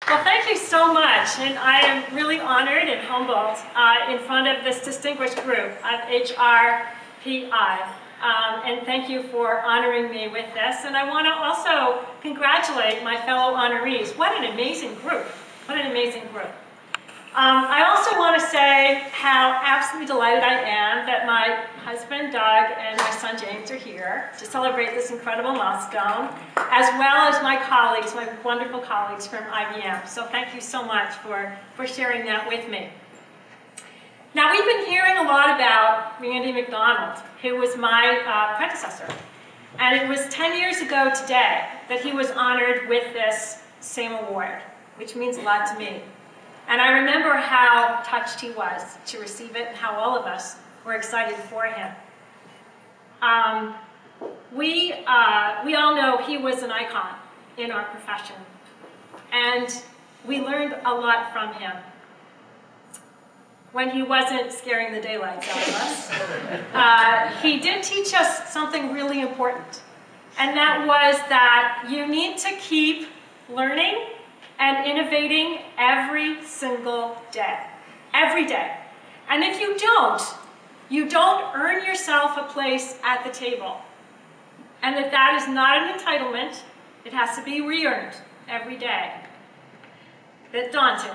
Well, thank you so much, and I am really honored and humbled in front of this distinguished group of HRPI. And thank you for honoring me with this. And I want to also congratulate my fellow honorees. What an amazing group. What an amazing group. I also want to say how absolutely delighted I am that my husband, Doug, and my son, James, are here to celebrate this incredible milestone, as well as my colleagues, my wonderful colleagues from IBM. So thank you so much for sharing that with me. Now, we've been hearing a lot about Randy McDonald, who was my predecessor. And it was 10 years ago today that he was honored with this same award, which means a lot to me. And I remember how touched he was to receive it and how all of us were excited for him. We all know he was an icon in our profession. And we learned a lot from him. When he wasn't scaring the daylights out of us, he did teach us something really important. And that was that you need to keep learning and innovating every single day. Every day. And if you don't earn yourself a place at the table. And that is not an entitlement. It has to be re-earned every day. That's daunting.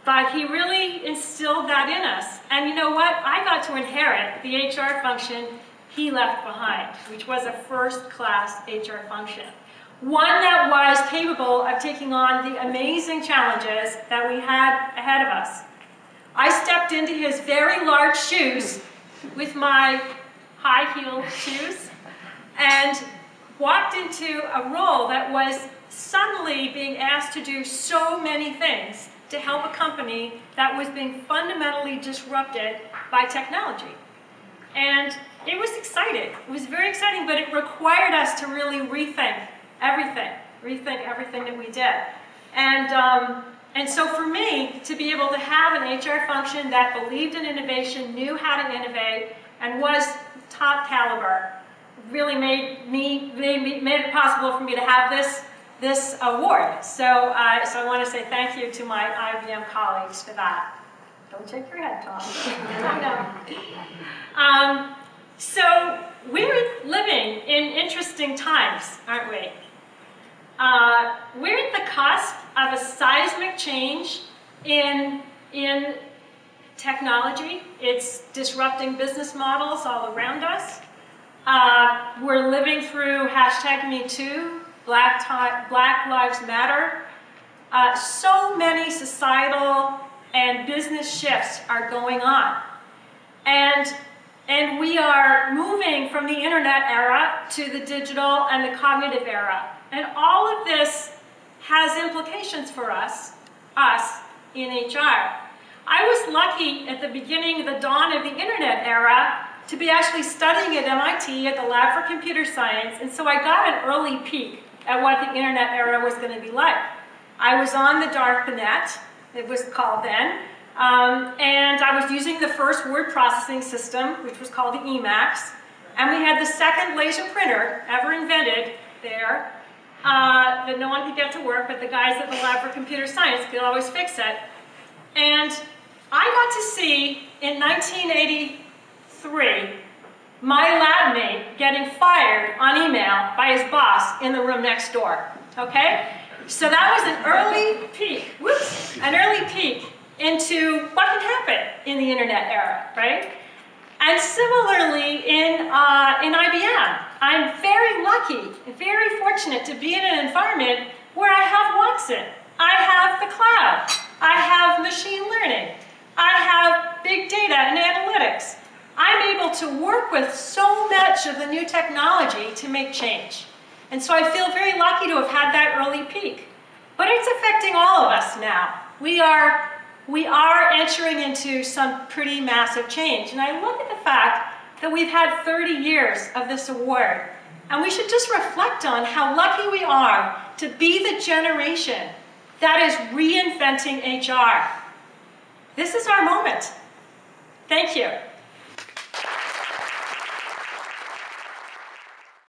But he really instilled that in us. And you know what? I got to inherit the HR function he left behind, which was a first-class HR function. One that was capable of taking on the amazing challenges that we had ahead of us. I stepped into his very large shoes with my high-heeled shoes and walked into a role that was suddenly being asked to do so many things to help a company that was being fundamentally disrupted by technology. And it was exciting. It was very exciting, but it required us to really rethink everything that we did. And so for me, to be able to have an HR function that believed in innovation, knew how to innovate, and was top caliber, really made it possible for me to have this award. So I want to say thank you to my IBM colleagues for that. Don't shake your head, Tom. No. So we're living in interesting times, aren't we? We're at the cusp of a seismic change in technology. It's disrupting business models all around us. We're living through #MeToo, Black Lives Matter. So many societal and business shifts are going on. And we are moving from the internet era to the digital and the cognitive era. And all of this has implications for us in HR. I was lucky at the beginning, the dawn of the internet era, to be actually studying at MIT at the Lab for Computer Science, and so I got an early peek at what the internet era was going to be like. I was on the darknet, it was called then, and I was using the first word processing system, which was called the Emacs, and we had the second laser printer ever invented there, that no one could get to work, but the guys at the Lab for Computer Science could always fix it. And I got to see, in 1983, my lab mate getting fired on email by his boss in the room next door, okay? So that was an early peek, an early peek into what can happen in the internet era, right? And similarly in IBM, I'm very lucky, very fortunate to be in an environment where I have Watson, I have the cloud, I have machine learning, I have big data and analytics. I'm able to work with so much of the new technology to make change. And so I feel very lucky to have had that early peak. But it's affecting all of us now. We are entering into some pretty massive change. And I look at the fact that we've had 30 years of this award. And we should just reflect on how lucky we are to be the generation that is reinventing HR. This is our moment. Thank you.